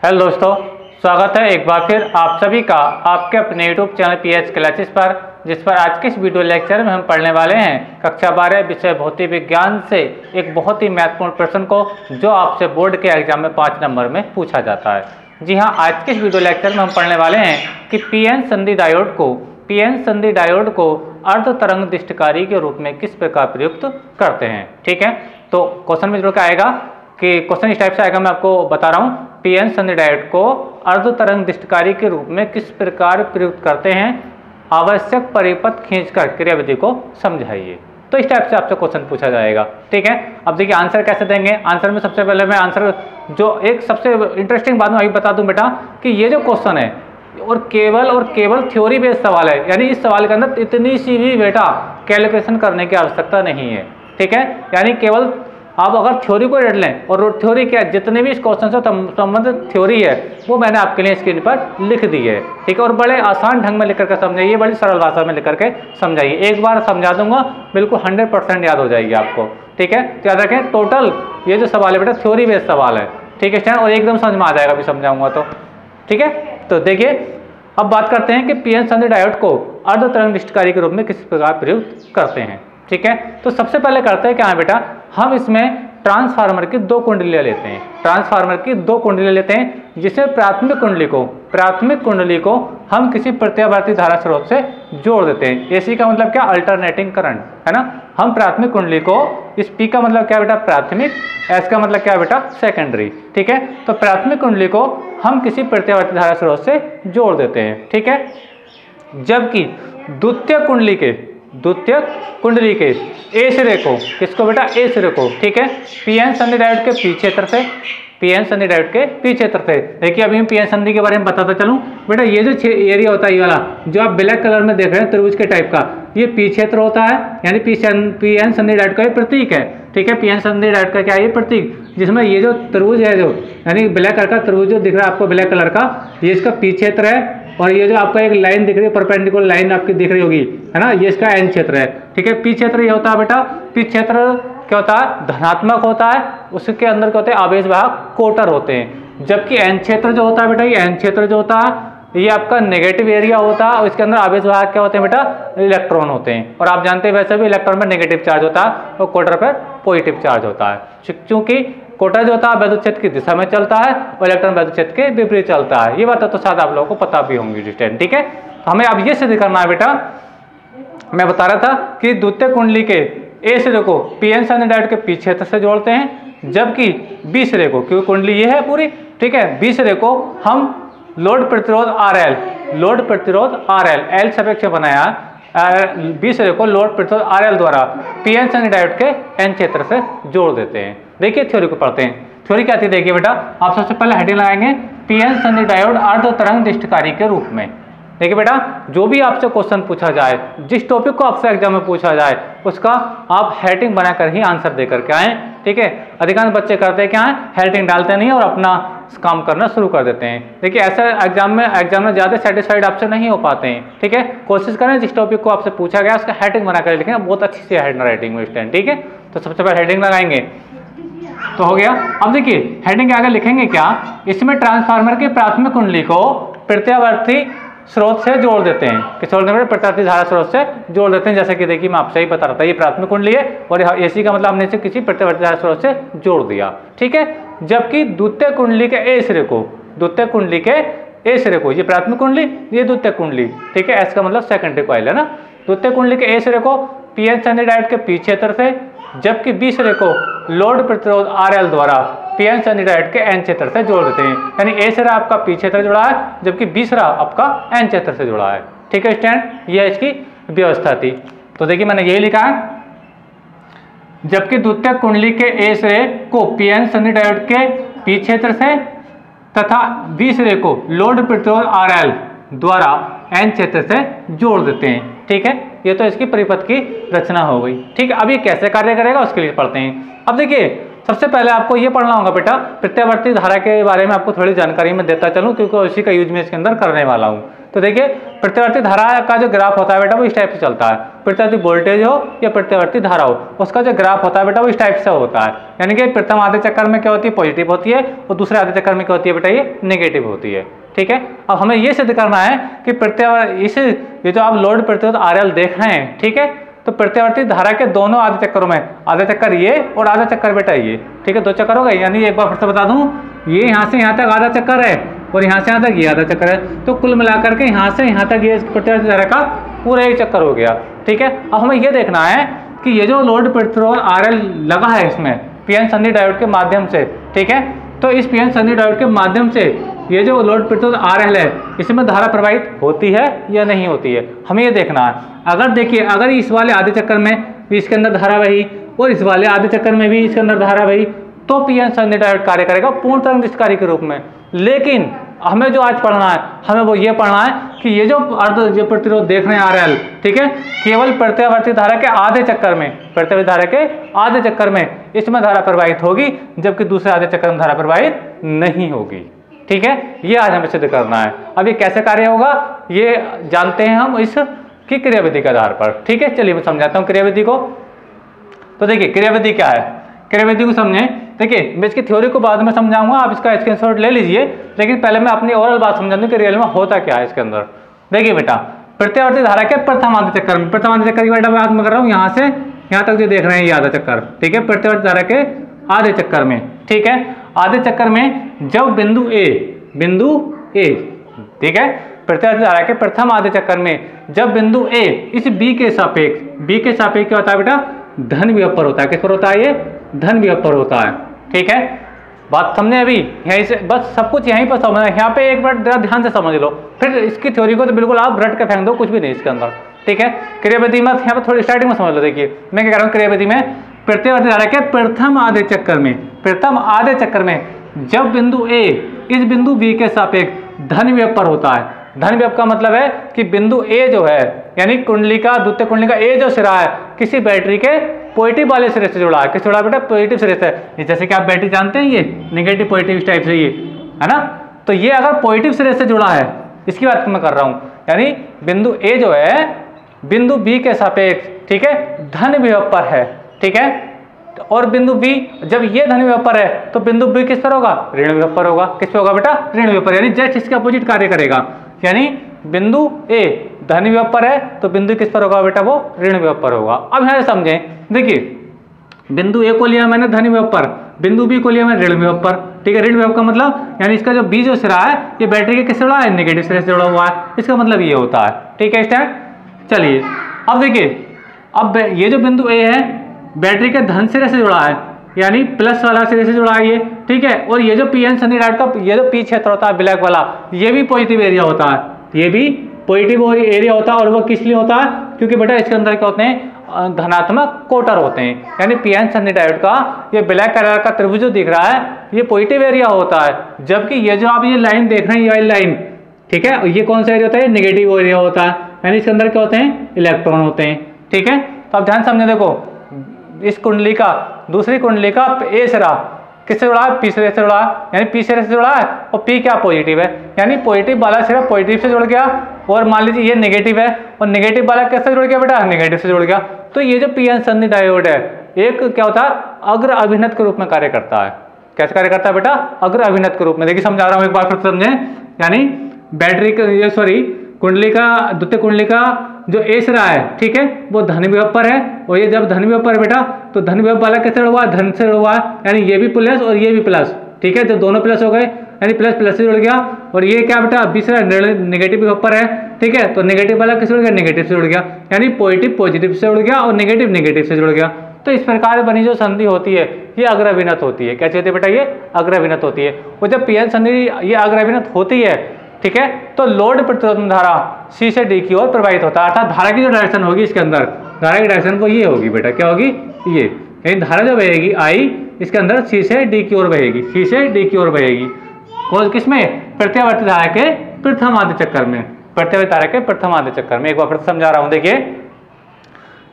Hello दोस्तों, स्वागत है एक बार फिर आप सभी का आपके अपने यूट्यूब चैनल पीएच क्लासेस पर, जिस पर आज के इस वीडियो लेक्चर में हम पढ़ने वाले हैं कक्षा 12 विषय भौतिक विज्ञान से एक बहुत ही महत्वपूर्ण प्रश्न को जो आपसे बोर्ड के एग्जाम में 5 नंबर में पूछा जाता है। जी हाँ, आज के इस वीडियो लेक्चर में हम पढ़ने वाले हैं कि पीएन संधि डायोड को अर्ध तरंग दृष्टिकारी के रूप में किस प्रकार प्रयुक्त करते हैं। ठीक है, तो क्वेश्चन में जो आएगा कि क्वेश्चन इस टाइप से आएगा, मैं आपको बता रहा हूँ। पीएन संधि डायोड को अर्ध तरंग दृष्टिकारी के रूप में किस प्रकार प्रयुक्त करते हैं, आवश्यक परिपथ खींचकर क्रियाविधि को समझाइए। तो इस टाइप से आपसे क्वेश्चन पूछा जाएगा। ठीक है, अब देखिए आंसर कैसे देंगे। आंसर में सबसे पहले मैं आंसर जो एक सबसे इंटरेस्टिंग बात मैं अभी बता दूं बेटा कि ये जो क्वेश्चन है और केवल थ्योरी बेस्ड सवाल है, यानी इस सवाल के अंदर इतनी सी भी बेटा कैलकुलेशन करने की आवश्यकता नहीं है। ठीक है, यानी केवल आप अगर थ्योरी को रेड लें, और थ्योरी क्या, जितने भी इस क्वेश्चन से संबंधित थ्योरी है वो मैंने आपके लिए स्क्रीन पर लिख दी है। ठीक है, और बड़े आसान ढंग में लिख करके समझाइए, बड़ी सरल भाषा में लिख करके समझाइए। एक बार समझा दूंगा, बिल्कुल 100% याद हो जाएगी आपको। ठीक है, तो याद रखें टोटल ये जो सवाल है बेटा थ्योरी बेस्ड सवाल है। ठीक है, और एकदम समझ में आ जाएगा अभी समझाऊंगा तो। ठीक है, तो देखिए अब बात करते हैं कि पीएन संधि डायोड को अर्ध तरंग दृष्टिकारी के रूप में किस प्रकार प्रयुक्त करते हैं। ठीक है, तो सबसे पहले करते हैं क्या है बेटा, हम इसमें ट्रांसफार्मर की 2 कुंडलियां लेते हैं। ट्रांसफार्मर की 2 कुंडलियां लेते हैं, जिसमें प्राथमिक कुंडली को हम किसी प्रत्यावर्ती धारा स्रोत से जोड़ देते हैं। एसी का मतलब क्या, अल्टरनेटिंग करंट, है ना। हम प्राथमिक कुंडली को, इस पी का मतलब क्या बेटा प्राथमिक, एस का मतलब क्या बेटा सेकेंडरी। ठीक है, तो प्राथमिक कुंडली को हम किसी प्रत्यावर्ती धारा स्रोत से जोड़ देते हैं। ठीक है, जबकि द्वितीय कुंडली के ए सिरे को, किसको बेटा, ए सिरे को, ठीक है, पीएन संधि डायोड के पी क्षेत्र से, देखिए अभी मैं पीएन संधि के बारे में बताता चलूं बेटा। ये जो एरिया होता है ये वाला जो आप ब्लैक कलर में देख रहे हैं त्रिभुज के टाइप का, ये पी क्षेत्र होता है, यानी पीएन संधि डायोड का ये प्रतीक है। ठीक है, पीएन संधि डायोड का क्या है, ये प्रतीक, जिसमें ये जो त्रिभुज है, जो यानी ब्लैक कलर का त्रिभुज जो दिख रहा है आपको ब्लैक कलर का, ये इसका पी क्षेत्र है। और ये जो आपका एक लाइन दिख रही है, परपेंडिकुलर लाइन आपकी दिख रही होगी, है ना, ये इसका एन क्षेत्र है। ठीक है, पी क्षेत्र ये होता है बेटा, पी क्षेत्र क्या होता है, धनात्मक होता है, उसके अंदर क्या होते हैं, आवेश वाहक कोटर होते हैं। जबकि एन क्षेत्र जो होता है बेटा, ये एन क्षेत्र जो होता है ये आपका नेगेटिव एरिया होता है, और इसके अंदर आवेश वाहक क्या होते हैं बेटा, इलेक्ट्रॉन होते हैं। और आप जानते हैं वैसे भी इलेक्ट्रॉन में नेगेटिव चार्ज होता है और कोटर पर पॉजिटिव चार्ज होता है। चूंकि कोटर जो होता है वैद्युत क्षेत्र की दिशा में चलता है और इलेक्ट्रॉन वैद्युत क्षेत्र के विपरीत चलता है। ये बात तो शायद आप लोगों को पता भी होंगी डिस्टेंस। ठीक है, तो हमें अब ये सिद्ध करना है बेटा, मैं बता रहा था कि द्वितीय कुंडली के ए सिरे को पीएन संधि डायोड के पी क्षेत्र से जोड़ते हैं, जबकि बी सिरे को, क्योंकि कुंडली ये है पूरी, ठीक है, बी सिरे को हम लोड प्रतिरोध RL, एल सापेक्ष बनाया, बी सिरे को लोड प्रतिरोध RL द्वारा पीएन संधि डायोड के एन क्षेत्र से जोड़ देते हैं। देखिए थ्योरी को पढ़ते हैं। थ्योरी क्या थी, देखिए बेटा, आप सबसे पहले हेडिंग लगाएंगे पीएन संधि डायोड अर्ध तरंग दृष्टिकारी के रूप में। देखिए बेटा, जो भी आपसे क्वेश्चन पूछा जाए, जिस टॉपिक को आपसे एग्जाम में पूछा जाए, उसका आप हेडिंग बनाकर ही आंसर दे करके आए। ठीक है, अधिकांश बच्चे करते हैं क्या है, हेडिंग डालते नहीं और अपना काम करना शुरू कर देते हैं। देखिए ऐसा एग्जाम में ज़्यादा सेटिस्फाइड आपसे नहीं हो पाते हैं। ठीक है, कोशिश करें जिस टॉपिक को आपसे पूछा गया उसका हेडिंग बनाकर लिखें, बहुत अच्छी सी हैंड राइटिंग में स्टैंड। ठीक है, तो सबसे पहले हेडिंग लगाएंगे तो हो गया। अब देखिए हेडिंग के आगे लिखेंगे क्या, इसमें ट्रांसफार्मर की प्राथमिक कुंडली को प्रत्यावर्ती स्रोत से जोड़ देते हैं, प्रत्यावर्ती धारा स्रोत से जोड़ देते हैं। जैसे कि देखिए मैं आपसे ही बता रहा था, ये प्राथमिक कुंडली है और एसी का मतलब हमने इसे किसी प्रत्यावर्ती धारा स्रोत से जोड़ दिया। ठीक है, जबकि द्वितीय कुंडली के ए सिरे को, ये प्राथमिक कुंडली, ये द्वितीय कुंडली, ठीक है, एस का मतलब सेकेंडरी कॉइल है ना, द्वितीय कुंडली के ए सिरे को पीएन संधि डायोड के पी क्षेत्र से, जबकि बी सिरे को लोड प्रतिरोध RL द्वारा पीएन संधि डायोड के एन क्षेत्र से जोड़ देते हैं। यानी ए सिरा आपका पी क्षेत्र जुड़ा है, जबकि बी सिरा आपका एन क्षेत्र से जुड़ा है। ठीक है स्टैंड, यह इसकी व्यवस्था थी। तो देखिए मैंने यही लिखा है, जबकि द्वितीय कुंडली के ए सिरे को पीएन संधि डायोड के पी क्षेत्र से तथा बी सिरे को लोड प्रतिरोध RL द्वारा एन क्षेत्र से जोड़ देते हैं। ठीक है, ये तो इसकी परिपथ की रचना हो गई। ठीक है, अब ये कैसे कार्य करेगा उसके लिए पढ़ते हैं। अब देखिए सबसे पहले आपको ये पढ़ना होगा बेटा, प्रत्यावर्ती धारा के बारे में आपको थोड़ी जानकारी मैं देता चलूं, क्योंकि उसी का यूज मैं इसके अंदर करने वाला हूँ। तो देखिए प्रत्यावर्ती धारा का जो ग्राफ होता है बेटा वो इस टाइप से चलता है। प्रत्यावर्ती वोल्टेज हो या प्रत्यावर्ती धारा हो, उसका जो ग्राफ होता है बेटा वो इस टाइप से होता है। यानी कि प्रथम आधे चक्कर में क्या होती है, पॉजिटिव होती है, और दूसरे आधे चक्कर में क्या होती है बेटा, ये नेगेटिव होती है। ठीक है, अब हमें ये सिद्ध करना है कि ये जो आप लोड प्रतिरोध RL देख रहे हैं, ठीक है, तो प्रत्यावर्ती धारा के दोनों आधे चक्करों में, आधा चक्कर ये और आधा चक्कर बेटा ये, ठीक है, 2 चक्कर हो गए। यानी एक बार फिर से बता दूं, ये यहाँ से यहाँ तक आधा चक्कर है और यहाँ से यहाँ तक ये आधा चक्कर है, तो कुल मिलाकर के यहाँ से यहाँ तक ये प्रत्यावर्ती धारा का पूरा एक चक्कर हो गया। ठीक है, अब हमें ये देखना है कि ये जो लोड प्रतिरोध RL लगा है इसमें पीएन संधि डायोड के माध्यम से, ठीक है, तो इस पीएन संधि डायोड के माध्यम से ये जो लोड प्रतिरोध RL है इसमें धारा प्रवाहित होती है या नहीं होती है, हमें ये देखना है। अगर देखिए, अगर इस वाले आधे चक्कर में भी इसके अंदर धारा बही और इस वाले आधे चक्कर में भी इसके अंदर धारा बही, तो पीएन संधि डायोड कार्य करेगा पूर्ण तरंग निष्क्रिय के रूप में। लेकिन हमें जो आज पढ़ना है, हमें वो ये पढ़ना है कि ये जो जो प्रतिरोध देख रहे हैं RL, ठीक है, केवल प्रत्यावर्ती धारा के आधे चक्कर में, प्रत्यावर्ती धारा के आधे चक्कर में इसमें धारा प्रवाहित होगी, जबकि दूसरे आधे चक्कर में धारा प्रवाहित नहीं होगी। ठीक है, ये आज हमें सिद्ध करना है। अब ये कैसे कार्य होगा ये जानते हैं हम इस की क्रियाविधि के आधार पर। ठीक है, चलिए मैं समझाता हूँ क्रियाविधि को। तो देखिए क्रियाविधि क्या है, क्रियाविधि को समझें। देखिए मैं इसकी थ्योरी को बाद में समझाऊंगा, आप इसका स्क्रीनशॉट ले लीजिए, लेकिन पहले मैं अपनी ओवरऑल बात समझा दूं कि रियल में होता क्या है इसके अंदर। देखिए बेटा, प्रत्यावर्ती धारा के प्रथम आधे चक्कर में, प्रथम आधे चक्कर की बेटा बात मैं कर रहा हूँ, यहाँ से यहाँ तक जो देख रहे हैं ये आधा चक्कर, ठीक है, प्रत्यावर्ती धारा के आधे चक्कर में। ठीक है, आधे चक्कर में जब बिंदु ए, ठीक है, प्रत्यावर्ती धारा के प्रथम आधे चक्कर में जब बिंदु ए इस बी के सापेक्ष क्या होता है बेटा, धन विभव पर होता है। किस पर होता है, ये धन विभव पर होता है। ठीक है, बात समझे अभी, यहीं से बस सब कुछ यहीं पर समझना है। यहाँ पे एक बार जरा ध्यान से समझ लो, फिर इसकी थ्योरी को तो बिल्कुल आप रट के फेंक दो, कुछ भी नहीं इसके अंदर। ठीक है, क्रियाविधि में यहाँ पे थोड़ी स्टार्टिंग में समझ लो। देखिए मैं क्या कह रहा हूँ, क्रियाविधि में प्रत्यावर्ती धारा के प्रथम आधे चक्कर में जब बिंदु ए इस बिंदु बी के सापेक्ष धन विभव पर होता है। धन विभव का मतलब है कि बिंदु ए जो है, यानी कुंडलिका, द्वितीय कुंडलिका ए जो सिरा है, किसी बैटरी के पॉजिटिव वाले सिरे से जुड़ा है। किस जुड़ा बेटा, पॉजिटिव सिरे से। जैसे कि आप बैटरी जानते हैं, ये नेगेटिव पॉजिटिव इस टाइप से, ये है ना, तो ये अगर पॉजिटिव सिरे से जुड़ा है, इसकी बात मैं कर रहा हूँ, यानी बिंदु ए जो है बिंदु बी के सापेक्ष, ठीक है, धन विभव पर है। ठीक है, और बिंदु बी जब ये धन विभव पर है तो बिंदु बी किस पर होगा, ऋण विभव पर होगा। किस पे होगा बेटा, ऋण विभव पर, यानी जस्ट इसके अपोजिट कार्य करेगा। यानी बिंदु ए धन विभव पर है तो बिंदु किस पर होगा बेटा, वो ऋण विभव पर होगा। अब यहाँ से समझें, देखिए बिंदु ए को लिया मैंने धन विभव पर, बिंदु बी को लिया मैंने ऋण विभव पर। ठीक है, ऋण विभव का मतलब यानी इसका जो बी जो सिरा है ये बैटरी के किससे जुड़ा है, नेगेटिव सिरे से जुड़ा हुआ है। इसका मतलब ये होता है। ठीक है, इस टाइम चलिए अब देखिए, अब ये जो बिंदु ए है बैटरी के धन सिरे से जुड़ा है, यानी प्लस वाला सिरे से जुड़ा है ये। ठीक है, और ये जो पीएन संधि डायोड का ये जो पी क्षेत्र होता है ब्लैक वाला, ये भी पॉजिटिव एरिया होता है, ये भी पॉजिटिव एरिया होता है। और वो किस लिए होता है, क्योंकि बेटा इसके अंदर क्या होते हैं, धनात्मक कोटर होते हैं। यानी पीएन संधि डायोड का ये ब्लैक कलर का त्रिभुज जो दिख रहा है ये पॉजिटिव एरिया होता है, जबकि ये जो आप ये लाइन देख रहे हैं, ये वाली लाइन, ठीक है, ये कौन सा एरिया होता है, नेगेटिव एरिया होता है। यानी इसके अंदर क्या होते हैं, इलेक्ट्रॉन होते हैं। ठीक है, तो आप ध्यान समझे, देखो इस कुंडली का दूसरी कुंडली का ए सिरा किससे जुड़ा है, पी सिरे से जुड़ा है, यानी पी सिरे से जुड़ा है और पी क्या पॉजिटिव है, यानी पॉजिटिव वाला सिरा पॉजिटिव से जुड़ गया। और मान लीजिए ये नेगेटिव है और नेगेटिव वाला कैसे जुड़ गया बेटा, नेगेटिव से जुड़ गया। तो ये जो पीएन संधि डायोड है एक क्या होता है, अग्र अभिनत के रूप में कार्य करता है। कैसे कार्य करता है बेटा, अग्र अभिनत के रूप में। देखिए समझा रहा हूँ एक बार फिर समझें, यानी बैटरी का कुंडली का द्वितीय कुंडली का जो ए सिरा है, ठीक है, वो धन विभव पर है। और ये जब धन विभव पर है बेटा, तो धन विभव वाला कैसे जुड़ा हुआ है, धन से जुड़ा हुआ है, यानी ये भी प्लस और ये भी प्लस। ठीक है, तो दोनों प्लस हो गए, यानी प्लस प्लस से जुड़ गया। और ये क्या बेटा, बी सिरा नेगेटिव विभव पर है। ठीक है, तो नेगेटिव वाला किससे जुड़ गया, नेगेटिव से जुड़ गया, यानी पॉजिटिव पॉजिटिव से जुड़ गया और नेगेटिव नेगेटिव से जुड़ गया। तो इस प्रकार बनी जो संधि होती है ये अग्र अभिनत होती है। कैसी होती है बेटा, ये अग्र अभिनत होती है। और जब पीएन संधि ये अग्र अभिनत होती है, ठीक है, तो लोड प्रतिरोध में धारा सी से डी की ओर प्रवाहित होता है। अर्थात धारा की जो डायरेक्शन होगी इसके अंदर, धारा की डायरेक्शन वो ये होगी बेटा, क्या होगी, ये, यानी धारा जो बहेगी आई इसके अंदर सी से डी की ओर बहेगी, सी से डी की ओर बहेगी। कौन किसमें, प्रत्यावर्ती धारा के प्रथम आधे चक्कर में, प्रत्यावर्ती धारा के प्रथम आधे चक्कर में। एक बार फिर समझा रहा हूं, देखिए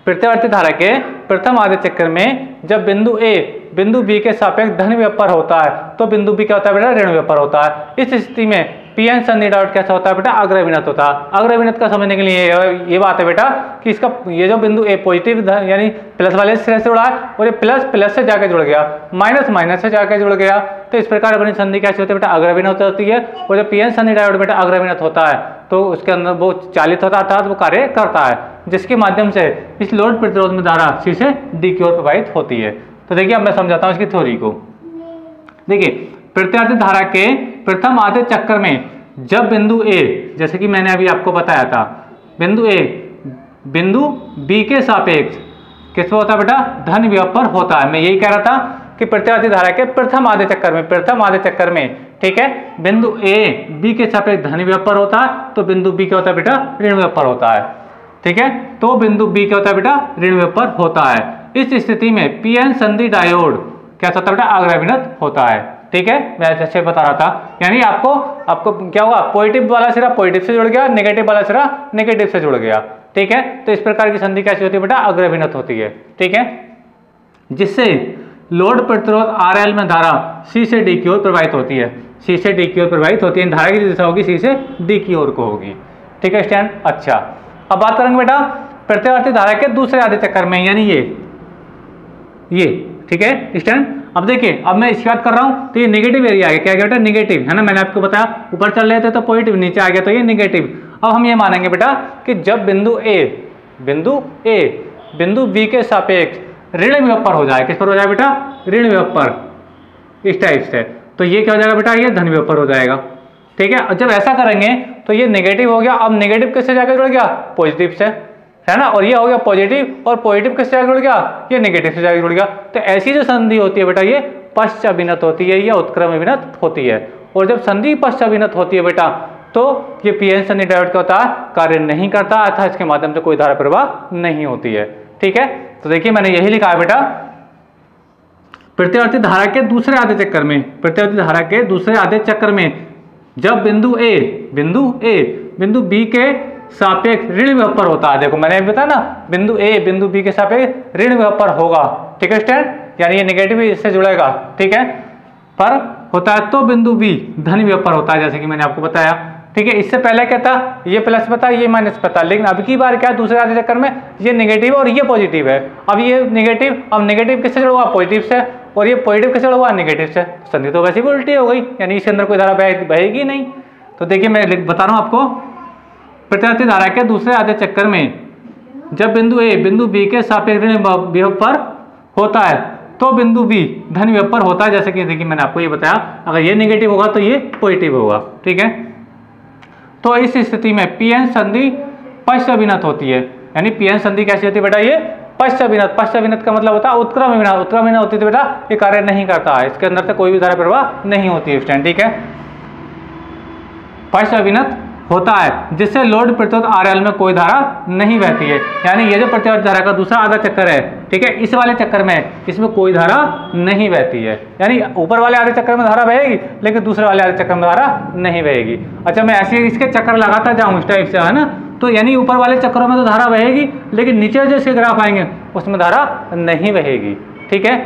प्रत्यावर्ती धारा के प्रथम आधे चक्कर में जब बिंदु ए बिंदु बी के सापेक्ष धन विभव पर होता है तो बिंदु बी क्या होता है बेटा, ऋण विभव पर होता है। इस स्थिति में पीएन संधि डायोड कैसा होता है बेटा, अग्रविनत होता है। अग्रविनत का समझने के लिए ये बात है बेटा कि इसका ये जो बिंदु ए पॉजिटिव यानी प्लस वाले सिरे से जुड़ा है और ये प्लस प्लस से जाके जुड़ गया, माइनस माइनस से जाके जुड़ गया, तो इस प्रकार अपनी संधि कैसी होती है बेटा, अग्रविनत होती है। और जब पीएन संधि डायोड बेटा अग्रविनत होता है तो उसके अंदर वो चालित होता है, अर्थात वो कार्य करता है, जिसके माध्यम से इस लोड प्रतिरोध में धारा सी से डी की ओर प्रवाहित होती है। तो देखिए अब मैं समझाता हूँ इसकी थ्योरी को। देखिए प्रत्यावर्ती धारा के प्रथम आधे चक्कर में जब बिंदु ए, जैसे कि मैंने अभी आपको बताया था, बिंदु ए बिंदु बी के सापेक्ष किस होता है बेटा, धन विभव पर होता है। मैं यही कह रहा था कि प्रत्यावर्ती धारा के प्रथम आधे चक्कर में ठीक है, बिंदु ए बी के सापेक्ष धन विभव पर होता है, तो बिंदु बी क्या होता है बेटा, ऋण विभव पर होता है। ठीक है, तो बिंदु बी क्या होता है बेटा, ऋण विभव पर होता है। इस स्थिति में पीएन संधि डायोड क्या होता है बेटा, अग्रविनत होता है। ठीक है, मैं जैसे बता रहा था, यानी आपको क्या हुआ, पॉजिटिव वाला सिरा पॉजिटिव से जुड़ गया, नेगेटिव वाला सिरा नेगेटिव से जुड़ गया। ठीक है, तो इस प्रकार की संधि कैसी होती है बेटा, अग्रविनत होती है। ठीक है, जिससे लोड प्रतिरोध आरएल में धारा सी से डी की ओर प्रवाहित होती है, सी से डी की ओर प्रवाहित होती है। धारा की दिशा होगी सी से डी की ओर को होगी। ठीक है स्टैंड। अच्छा, अब बात करेंगे बेटा प्रत्यावर्ती धारा के दूसरे आधे चक्कर में, यानी ये ठीक है स्टैंड। अब देखिए, अब मैं इसकी बात कर रहा हूं तो ये नेगेटिव एरिया आ गया, क्या गया बेटा, नेगेटिव है ना। मैंने आपको बताया ऊपर चल रहे थे तो पॉजिटिव, नीचे आ गया तो ये नेगेटिव। अब हम ये मानेंगे बेटा कि जब बिंदु ए बिंदु बी के सापेक्ष ऋण विभव पर हो जाए, किस पर हो जाए बेटा, ऋण विभव पर, इस टाइप से, तो ये क्या हो जाएगा बेटा, ये धन विभव पर हो जाएगा। ठीक है, जब ऐसा करेंगे तो ये नेगेटिव हो गया। अब नेगेटिव किससे जाकर जुड़ गया, पॉजिटिव से, है ना, और ये हो गया पॉजिटिव, और पॉजिटिव किससे जाकर जुड़ गया, ये नेगेटिव से जाकर जुड़ गया। तो ऐसी जो संधि होती है बेटा ये पश्चाभिनत होती है या उत्क्रमविनत होती है। और जब संधि पश्चाभिनत होती है बेटा तो ये पीएन संधि डायोड क्या होता है, कार्य नहीं करता, अर्थात इसके माध्यम से कोई धारा प्रवाह नहीं होती है। ठीक है, तो देखिए मैंने यही लिखा है बेटा, प्रत्यावर्ती धारा के दूसरे आधे चक्कर में जब बिंदु ए बिंदु बी के सापेक्ष ऋण विभव पर होता है। देखो मैंने बताया ना, बिंदु ए बिंदु बी के सापेक्ष ऋण विभव पर होगा। ठीक है स्टैंड, यानी ये नेगेटिव इससे जुड़ेगा। ठीक है, पर होता है तो बिंदु बी धन विभव पर होता है, जैसे कि मैंने आपको बताया। ठीक है, इससे पहले क्या था, ये प्लस पता ये माइनस पता, लेकिन अब की बार क्या, दूसरे आधे चक्कर में ये नेगेटिव और ये पॉजिटिव है। अब ये नेगेटिव, अब नेगेटिव किससे जुड़ा हुआ, पॉजिटिव से, और ये पॉजिटिव किससे जुड़ा हुआ, नेगेटिव से। संधि तो वैसे भी उल्टी हो गई, यानी इसके अंदर कोई धारा बहेगी नहीं। तो देखिए मैं बता रहा हूँ आपको, प्रत्यावर्ती धारा के दूसरे आधे चक्कर में जब बिंदु ए बिंदु बी के सापेक्ष ऋण विभव पर होता है तो बिंदु बी धन विभव पर होता है। जैसे कि देखिए मैंने आपको ये बताया, अगर ये नेगेटिव होगा तो ये पॉजिटिव होगा। ठीक है, तो इस स्थिति में पीएन संधि पश्चाभिनत होती है। यानी पीएन संधि कैसी होती है बेटा, ये पश्चाभिनत का मतलब होता है उत्क्रमविनत होती है बेटा, ये कार्य नहीं करता है, इसके अंदर से कोई भी धारा प्रवाह नहीं होती है स्टैंड। ठीक है, पश्चाभिनत होता है जिससे लोड प्रतिरोध आरएल में कोई धारा नहीं बहती है। यानी ये जो प्रत्यावर्ती धारा का दूसरा आधा चक्कर है, ठीक है, इस वाले चक्कर में इसमें कोई धारा नहीं बहती है। यानी ऊपर वाले आधे चक्कर में धारा बहेगी, लेकिन दूसरे वाले आधे चक्कर में धारा नहीं बहेगी। अच्छा, मैं ऐसे इसके चक्कर लगाता जाऊँ इस टाइप से, है ना, तो यानी ऊपर वाले चक्करों में तो धारा बहेगी, लेकिन नीचे जो इसके ग्राफ आएंगे उसमें धारा नहीं बहेगी। ठीक है,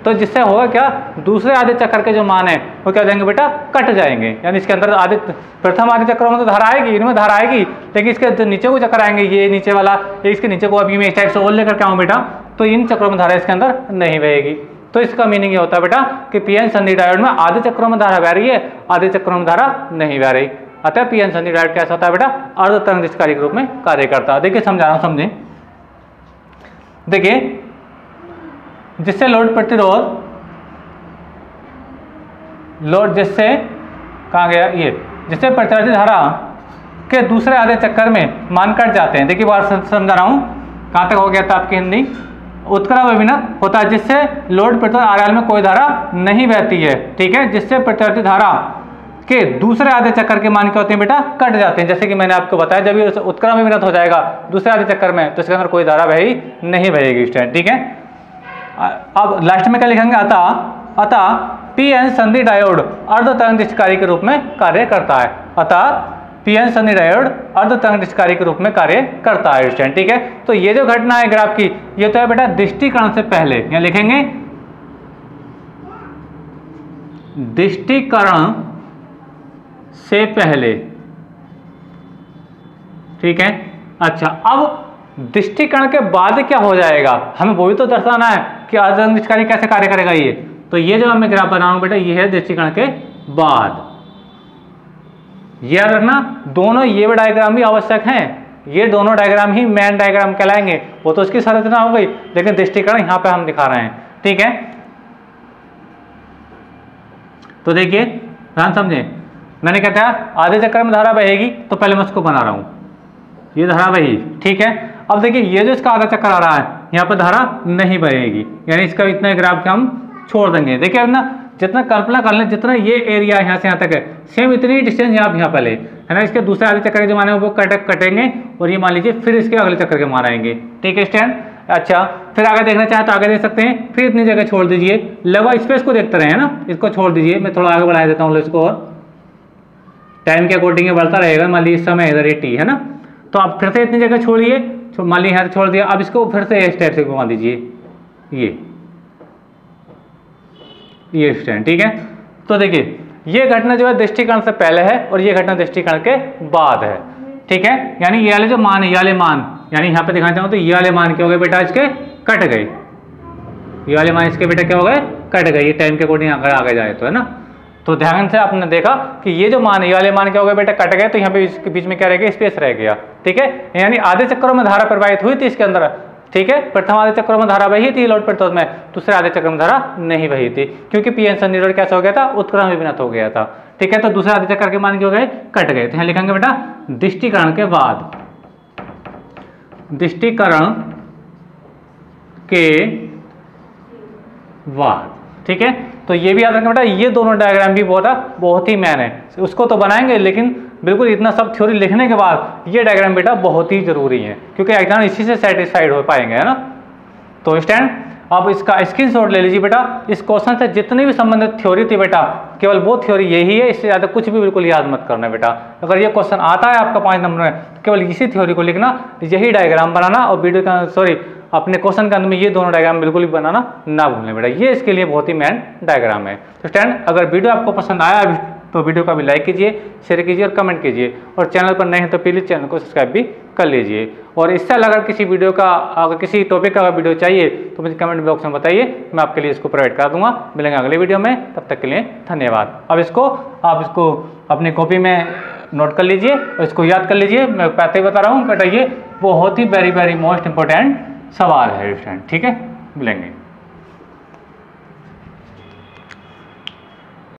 तो जिससे होगा क्या, दूसरे आधे चक्कर के जो मान है वो क्या हो जाएंगे बेटा, कट जाएंगे। यानी इसके अंदर प्रथम आधे चक्करों में तो धारा आएगी, इनमें धारा आएगी, लेकिन इसके जो नीचे को चक्कर आएंगे, ये नीचे वाला, इसके नीचे को अभी मैं इस टाइप से और लेकर के आऊँ बेटा, तो इन चक्करों में धारा इसके अंदर नहीं बहेगी। तो इसका मीनिंग ये होता है बेटा कि पीएन संधि डायोड में आधे चक्करों में धारा बह रही है, आधे चक्करों में धारा नहीं बह रही। अतः पीएन संधि डायोड कैसा होता है बेटा, अर्ध तरंग दैर्घ्य के रूप में कार्य करता है। देखिए समझा रहा हूँ, समझे। देखिए, जिससे लोड प्रतिरोध जिससे कहाँ गया, ये जिससे प्रत्यावर्ती धारा के दूसरे आधे चक्कर में मान कट जाते हैं। देखिए बात समझा रहा हूँ, कहाँ तक हो गया था आपकी हिंदी। उत्क्रमविनत होता है जिससे लोड प्रतिरोध आरएल में कोई धारा नहीं बहती है। ठीक है, जिससे प्रत्यावर्ती धारा के दूसरे आधे चक्कर के मान क्या होते हैं बेटा, कट जाते हैं। जैसे कि मैंने आपको बताया, जब ये उत्क्रमविनत हो जाएगा दूसरे आधे चक्कर में तो इसके अंदर कोई धारा नहीं बहेगी स्टैंड। ठीक है, अब लास्ट में क्या लिखेंगे, अतः पीएन संधि डायोड अर्ध तरंग दैर्घ्य के रूप में कार्य करता है। अतः पीएन संधि डायोड अर्ध तरंग दैर्घ्य के रूप में कार्य करता है स्टैंड। ठीक है, तो ये जो घटना है ग्राफ की, ये तो है बेटा दृष्टिकरण से पहले, यहाँ लिखेंगे दृष्टिकरण से पहले, ठीक है। अच्छा, अब दृष्टिकरण के बाद क्या हो जाएगा, हमें वो भी तो दर्शाना है कि आवर्धक निष्क्रिय कैसे कार्य करेगा ये। तो ये जो मैं ग्राफ बना रहा हूं बेटा, ये है दृष्टिकरण के बाद। याद रखना, दोनों ये डायग्राम भी आवश्यक हैं, ये दोनों डायग्राम ही मेन डायग्राम कहलाएंगे। वो तो उसकी संरचना हो गई, लेकिन दृष्टिकरण यहाँ पे हम दिखा रहे हैं, ठीक है। तो देखिए, ध्यान समझे, मैंने क्या कहा, आधे चक्कर में धारा बहेगी, तो पहले मैं उसको बना रहा हूं, ये धारा बही, ठीक है। अब देखिए, ये जो इसका आधा चक्कर आ रहा है, यहाँ पर धारा नहीं बहेगी, यानी इसका इतना ग्राफ के हम छोड़ देंगे। देखिए अब ना, जितना कल्पना कर लें, जितना ये एरिया यहाँ से यहाँ तक है, सेम इतनी डिस्टेंस यहाँ पे ले, है ना। इसके दूसरे आधे चक्कर के जो माने वो कटेंगे, और ये मान लीजिए फिर इसके अगले चक्कर के मार आएंगे, ठीक है स्टैंड। अच्छा, फिर आगे देखना चाहे तो आगे देख सकते हैं, फिर इतनी जगह छोड़ दीजिए, लगभग स्पेस को देखते रहे, है ना। इसको छोड़ दीजिए, मैं थोड़ा आगे बढ़ा देता हूँ इसको, और टाइम के अकॉर्डिंग बढ़ता रहेगा। मान लीजिए समय इधर ये टी है ना, तो आप फिर से इतनी जगह छोड़िए, मान लीजिए यहाँ से छोड़ दिया, अब इसको फिर से इस टाइप से घुमा दीजिए, ये स्टैंड, ठीक है। तो देखिए, ये घटना जो है दृष्टिकरण से पहले है, और ये घटना दृष्टिकरण के बाद है, ठीक है। यानी ये वाले जो मान है, ये वाले मान, यानी यहाँ पे दिखाना चाहूँ तो ये वाले मान क्या हो गए बेटा, इसके कट गए, ये वाले मान इसके बेटा क्या हो गए, कट गए, ये टाइम के अकॉर्डिंग अगर आगे जाए तो, है ना। तो ध्यान से आपने देखा कि ये जो मान है, ये वाले मान क्या हो गए बेटा, कट गए, तो यहाँ पे इसके बीच में क्या रह गया, स्पेस रह गया, ठीक है। यानी आधे चक्करों में धारा प्रवाहित हुई थी इसके अंदर, ठीक है। प्रथम आधे चक्रों में धारा बही थी लोड प्रतिरोध में, दूसरे आधे चक्र में धारा नहीं बही थी, क्योंकि पी एन संनिरोध कैसा हो गया था, उत्क्रमण विभिन्नत हो गया था, ठीक है। तो दूसरे आधे चक्कर के मान क्या हो गए, कट गए। तो यहाँ लिखेंगे बेटा दृष्टिकरण के बाद, दृष्टिकरण के बाद, ठीक है। तो ये भी याद रखना बेटा, ये दोनों डायग्राम भी बहुत ही मैन है, उसको तो बनाएंगे, लेकिन बिल्कुल इतना सब थ्योरी लिखने के बाद ये डायग्राम बेटा बहुत ही जरूरी है, क्योंकि एग्जाम इसी से सेटिस्फाइड हो पाएंगे, है ना। तो स्टैंड, अब इसका स्क्रीनशॉट ले लीजिए बेटा। इस क्वेश्चन से जितनी भी संबंधित थ्योरी थी बेटा, केवल वो थ्योरी यही है, इससे ज़्यादा कुछ भी बिल्कुल याद मत करना बेटा। अगर ये क्वेश्चन आता है आपका 5 नंबर में, तो केवल इसी थ्योरी को लिखना, यही डायग्राम बनाना, और वीडियो का अपने क्वेश्चन के अंदर में ये दोनों डायग्राम बिल्कुल भी बनाना ना भूलें बेटा, ये इसके लिए बहुत ही मेन डायग्राम है। तो स्टैंड, अगर वीडियो आपको पसंद आया तो वीडियो का भी लाइक कीजिए, शेयर कीजिए और कमेंट कीजिए, और चैनल पर नए हैं तो प्लीज़ चैनल को सब्सक्राइब भी कर लीजिए। और इससे अगर किसी वीडियो का, अगर किसी टॉपिक का वीडियो चाहिए तो मुझे कमेंट बॉक्स में बताइए, मैं आपके लिए इसको प्रोवाइड कर दूंगा। मिलेंगे अगले वीडियो में, तब तक के लिए धन्यवाद। अब आप इसको अपनी कॉपी में नोट कर लीजिए और इसको याद कर लीजिए। मैं पहले ही बता रहा हूँ बेटा, ये बहुत ही वेरी मोस्ट इंपॉर्टेंट सवाल है स्टूडेंट, ठीक है। मिलेंगे।